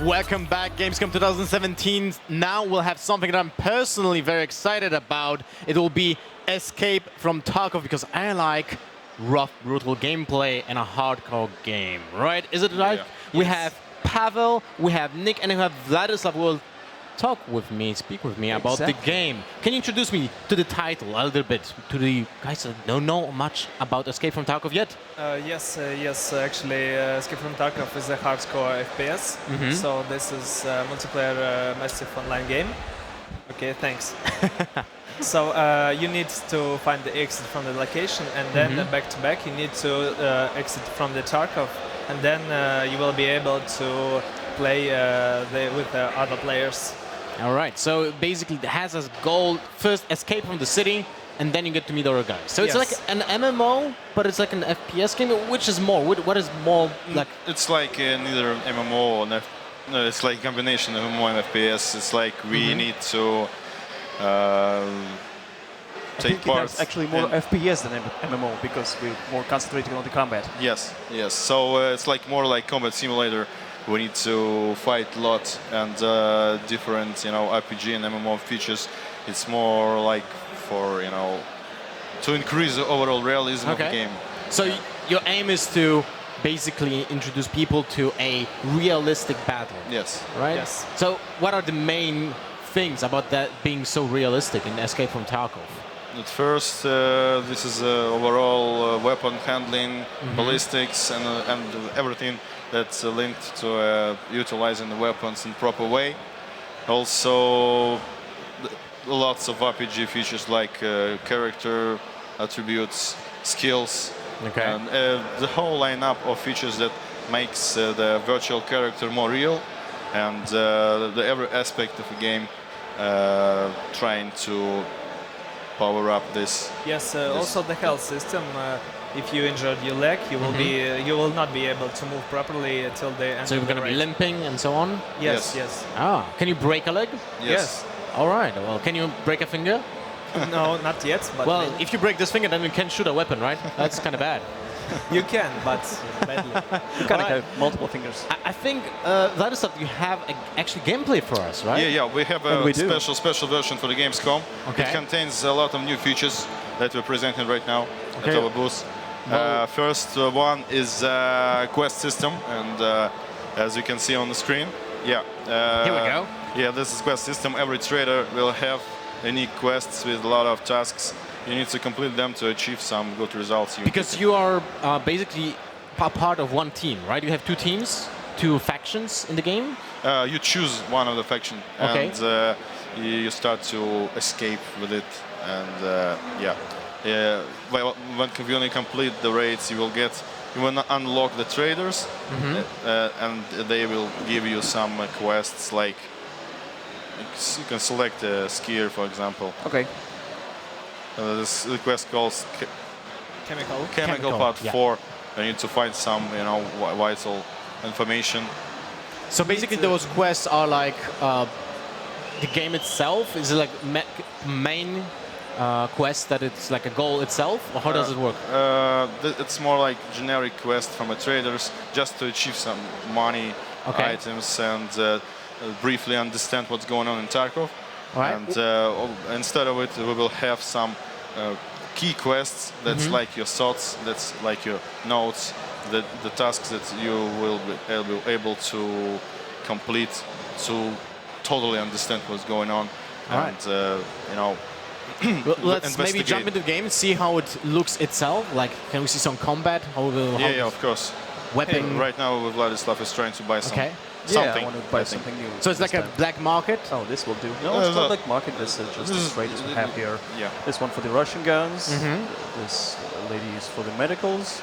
Welcome back, Gamescom 2017. Now we'll have something that I'm personally very excited about. It will be Escape from Tarkov, because I like rough, brutal gameplay and a hardcore game, right? Is it right? Yeah. We Yes. have Pavel, we have Nick, and we have Vladislav who will talk with me, speak with me about the game. Can you introduce me to the title a little bit, to the guys that don't know much about Escape from Tarkov yet? Yes. Actually, Escape from Tarkov is a hardcore FPS. So this is a multiplayer massive online game. Okay, thanks. So you need to find the exit from the location, and then back to back you need to exit from the Tarkov, and then you will be able to play with other players. All right, so basically it has as goal first escape from the city, and then you get to meet other guys. So it's Yes. like an MMO, but it's like an FPS game. Which is more? What is more like? It's like neither MMO or no, it's like a combination of MMO and FPS. It's like we need to take part. It's actually more FPS than MMO because we're more concentrating on the combat. Yes. So it's like more like combat simulator. We need to fight a lot and different, RPG and MMO features. It's more like for, to increase the overall realism of the game. So your aim is to basically introduce people to a realistic battle. Yes. Right? Yes. So what are the main things about that being so realistic in Escape from Tarkov? At first, this is overall weapon handling, ballistics, and everything that's linked to utilizing the weapons in proper way. Also, lots of RPG features like character attributes, skills, and the whole lineup of features that makes the virtual character more real, and every aspect of the game trying to power up this. Yes. Also the health system. If you injured your leg, you will you will not be able to move properly until the end. So you're of the going to be race. limping and so on? Yes. Ah, can you break a leg? Yes. All right. Well, can you break a finger? No, not yet. But Well, maybe. if you break this finger, then you can shoot a weapon, right? That's kind of bad. You can, but badly. You kind of have multiple fingers. I think, Vladislav, you have actually gameplay for us, right? Yeah. We have And a we do. special version for the Gamescom. Okay. It contains a lot of new features that we're presenting right now Okay. at our booth. First one is quest system, and as you can see on the screen, Here we go. Yeah, this is quest system. Every trader will have unique quests with a lot of tasks. You need to complete them to achieve some good results. Because you are basically part of one team, right? You have two teams, two factions in the game. You choose one of the faction, Okay. and you start to escape with it. And when you only complete the raids, you will unlock the traders, and they will give you some quests. Like you can select a skier, for example. Okay. This quest calls Chemical. Chemical Part 4. You need to find some, vital information. So basically those quests are like the game itself? Is it like main quest that it's like a goal itself? Or how does it work? It's more like generic quest from a traders just to achieve some money, items, and briefly understand what's going on in Tarkov. Right. And instead of it, we will have some key quests. That's like your thoughts. That's like your notes. The tasks that you will be able to complete to totally understand what's going on. Right. And Well, let's maybe investigate. jump into the game and see how it looks itself. Like, can we see some combat? How Yeah, of course. weapon? Right now, Vladislav is trying to buy some something. I want to buy I think. something new. So it's like this a time. black market? Oh, this will do. No, it's not like market. This is just the trade we have here. Yeah. This one for the Russian guns. This lady is for the medicals.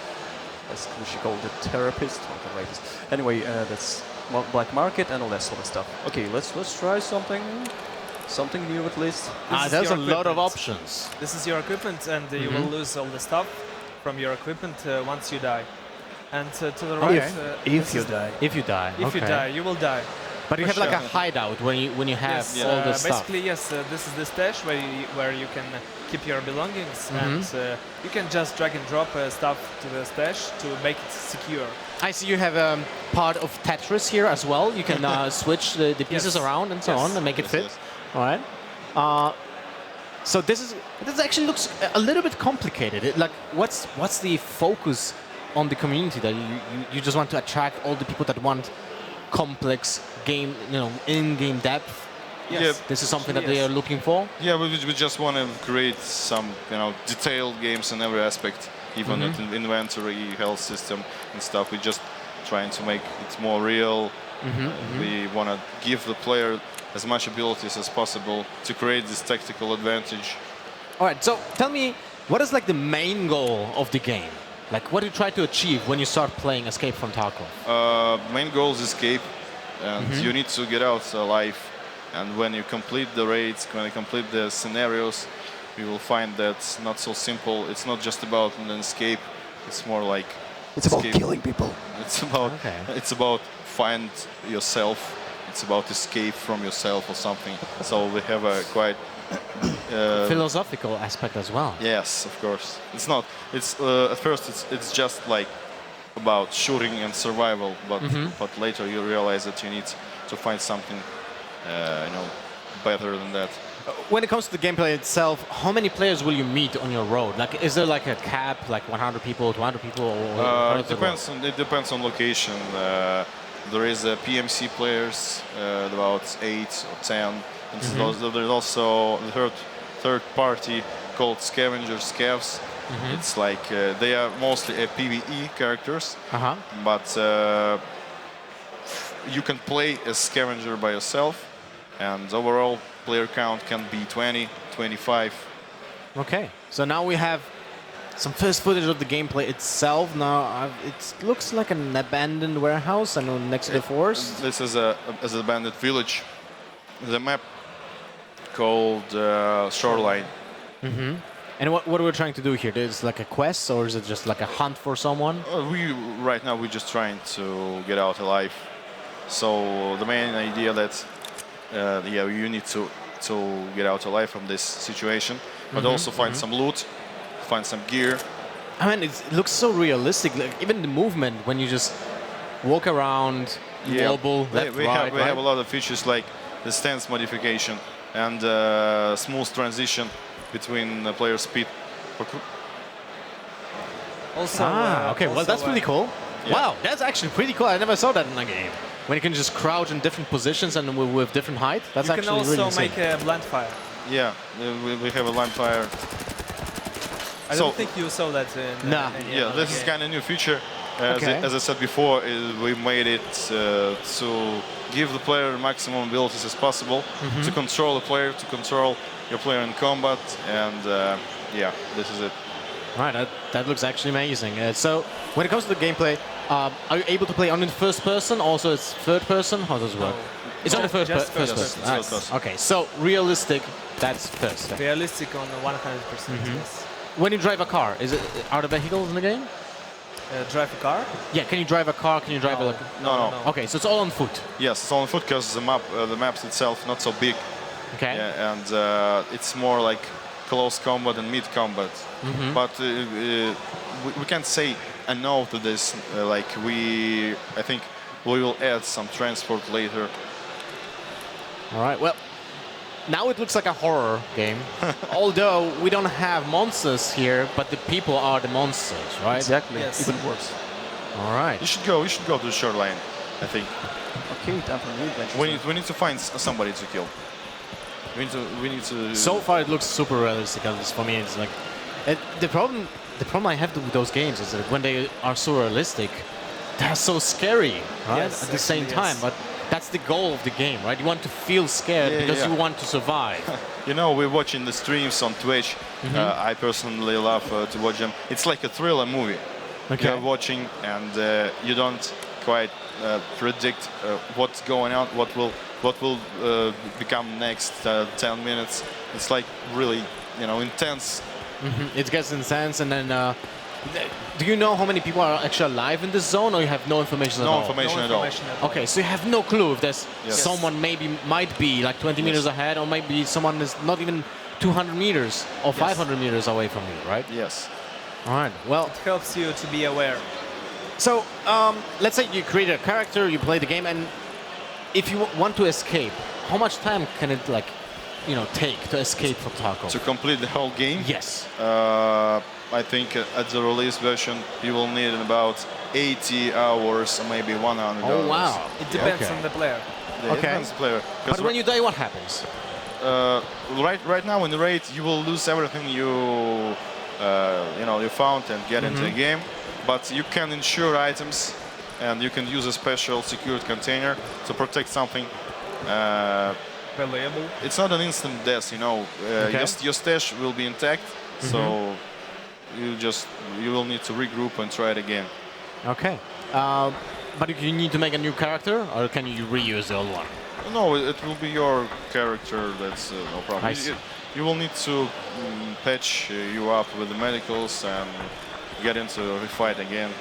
As she called it, therapist. Okay, right. Anyway, that's black market and all that sort of stuff. Okay, let's try something new at least. This There's is a your lot of equipment. options. This is your equipment, and you will lose all the stuff from your equipment once you die. And to the right, If you die. If you die. if you die, you will die. But you For have like a sure. hideout when you have Yes, all this stuff. basically yes. This is the stash where you can keep your belongings, and you can just drag and drop stuff to the stash to make it secure. I see you have a part of Tetris here as well. You can switch the pieces Yes. around and so Yes. on and make it Yes, fit. yes. All right. So this actually looks a little bit complicated. Like, what's the focus on the community that you just want to attract all the people that want complex game, in-game depth? Yes. Yeah. This is something that Yes. they are looking for. Yeah, we just want to create some, detailed games in every aspect, even with inventory, health system and stuff. We're just trying to make it more real. We want to give the player as much abilities as possible to create this tactical advantage. All right. So tell me, what is like the main goal of the game? Like, what do you try to achieve when you start playing Escape from Tarkov? Main goal is escape, and you need to get out alive. And when you complete the raids, when you complete the scenarios, you will find that it's not so simple. It's not just about an escape. It's more like It's about escape. killing people. It's about find yourself. It's about escape from yourself or something. So we have a quite Philosophical aspect as well. yes, of course. It's not. It's at first it's just like about shooting and survival, but later you realize that you need to find something better than that. When it comes to the gameplay itself, how many players will you meet on your road? Like, is there like a cap, like 100 people, 200 people? Or how It does depends. It depends on location. There is PMC players, about 8 or 10. And there's also the third party called Scavengers, Scavs. It's like they are mostly PvE characters, Uh-huh. but you can play as Scavenger by yourself, and overall player count can be 20, 25. Okay, so now we have some first footage of the gameplay itself. Now it looks like an abandoned warehouse, I know, next to the forest. This is an abandoned village. The map called Shoreline. And what we're trying to do here? Is like a quest, or is it just like a hunt for someone? Right now we're just trying to get out alive. So the main idea that you need to get out alive from this situation, but also find some loot, find some gear. I mean, it looks so realistic. Like, even the movement when you just walk around, wobble, left, we right, have a lot of features like the stance modification and smooth transition between the player speed. Also, okay. Well, that's pretty cool. Yeah. Wow, that's actually pretty cool. I never saw that in a game. When you can just crouch in different positions and with different height. That's You can actually really also insane. make a blind fire. Yeah, we have a line fire. I So- don't think you saw that in Nah. any Yeah, other this is game. kind of new feature. Okay. As I said before, we made it to give the player the maximum abilities as possible, to control the player, to control your player in combat, and this is it. Right, that looks actually amazing. So, when it comes to the gameplay, are you able to play only in first person? Also, it's third person? How does it work? It's No, only first just person. first person. Nice. First person. Okay, so realistic, that's first. Realistic on 100%. Yes. When you drive a car, are there vehicles in the game? Drive a car? Yeah, can you drive a car? Can you drive No. a... No. Okay, so it's all on foot. Yes, it's on foot because the maps itself not so big, Okay. and it's more like close combat and mid combat. But we can't say a no to this. I think we will add some transport later. All right, well, now it looks like a horror game. Although we don't have monsters here, but the people are the monsters, right? Exactly. Yes. Even worse. All right. You should go to the shoreline, I think. Okay, time for new adventure. We need to find somebody to kill. We need to. So far, it looks super realistic. At least for me, it's like the problem I have with those games is that when they are so realistic, they're so scary, right? Yes, At the same actually, time, yes. but that's the goal of the game, right? You want to feel scared Yeah, because yeah. you want to survive. We're watching the streams on Twitch. I personally love to watch them. It's like a thriller movie. Okay. You're watching and you don't quite predict what's going on, what will become next 10 minutes. It's like really, intense. It gets intense, and then do you know how many people are actually alive in this zone, or you have no information at No all? information No at all. information at all. Okay, so you have no clue if there's Yes. someone might be like 20 meters ahead, or maybe someone is not even 200 meters or Yes. 500 meters away from you, right? Yes. All right. Well, It helps you to be aware. so let's say you create a character, you play the game, and if you want to escape, how much time can it take to escape from Tarkov? To complete the whole game, Yes. I think at the release version you will need about 80 hours or maybe 100 Oh hours. wow. It depends Okay. on the player. Yeah, it Okay. depends on the player. But when you die, what happens? Right now in the raid you will lose everything you found and get into the game, but you can insure items and you can use a special secured container to protect something. Valuable. It's not an instant death, Okay. your stash will be intact, so you will need to regroup and try it again. Okay. But you need to make a new character, or can you reuse the old one? No, it will be your character. That's no problem. I see. You will need to patch you up with the medicals and get into a fight again.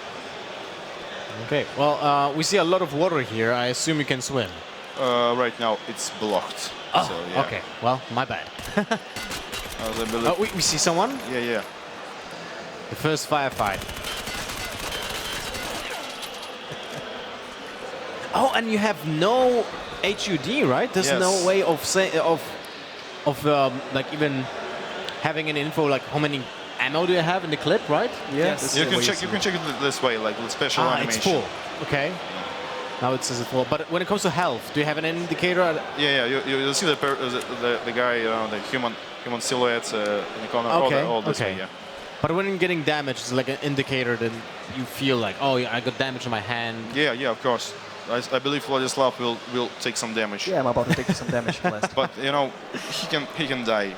Okay. Well, we see a lot of water here. I assume you can swim. Right now it's blocked. Oh, so, yeah. okay. Well, my bad. As I believe, Oh, we see someone. yeah. The first firefight. Oh, and you have no HUD, right? There's Yes. no way of like even having an info like how many ammo do you have in the clip, right? Yes. this You is can the way check. You can check it this way, like with special animation. It's full. Okay. Now it says it's full. But when it comes to health, do you have an indicator? Yeah. You see the guy, the human silhouette in the corner. Okay. All this Okay. way, yeah. But when you're getting damaged, it's like an indicator that you feel like, oh, yeah, I got damage on my hand. Yeah, of course. I believe Vladislav will take some damage. Yeah, I'm about to take some damage blast. But he can die.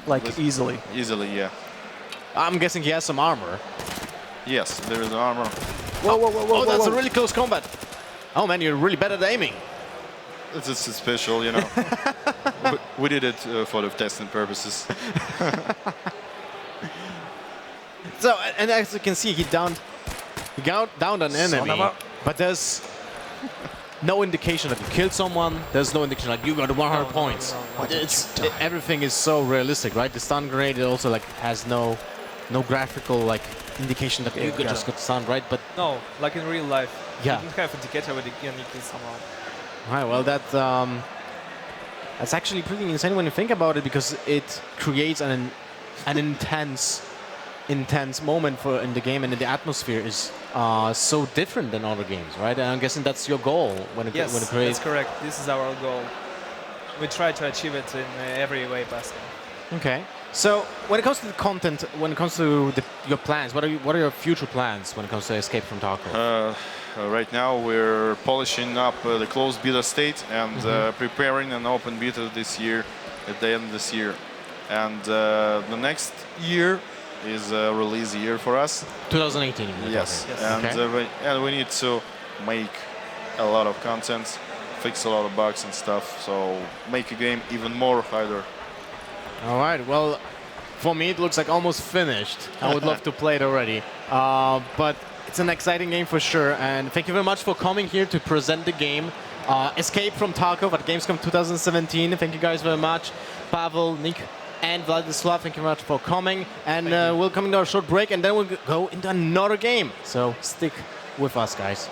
Like easily. Easily. Yeah. I'm guessing he has some armor. Yes, there is an armor. Oh, that's a really close combat. Oh man, you're really bad at aiming. It's special, we did it for the testing purposes. So, and as you can see, he downed an enemy, of a- but there's no indication that you killed someone. There's no indication like you got 100 points. Everything is so realistic, right? The stun grenade also like has no graphical like indication that you just got stunned, right? But No, like in real life. Yeah. You don't have indicator when you kill someone. right, well that's actually pretty insane when you think about it, because it creates an intense moment in the game, and the atmosphere is so different than other games, right? And I'm guessing that's your goal when it Yes, creates. that's correct. This is our goal. We try to achieve it in every way possible. Okay. So when it comes to the content, when it comes to your plans, what are your future plans when it comes to Escape from Tarkov? Right now we're polishing up the closed beta state and preparing an open beta this year, at the end of this year. And the next year is a release year for us. 2018. Yes. Yes. And, Okay. and we need to make a lot of content, fix a lot of bugs and stuff, so make a game even more harder. All right. Well, for me, it looks like almost finished. I would love to play it already. But it's an exciting game for sure. And thank you very much for coming here to present the game. Escape from Tarkov at Gamescom 2017. Thank you guys very much. Pavel, Nick, and Vladislav, thank you very much for coming. And we'll come into a short break, and then we'll go into another game. So stick with us, guys.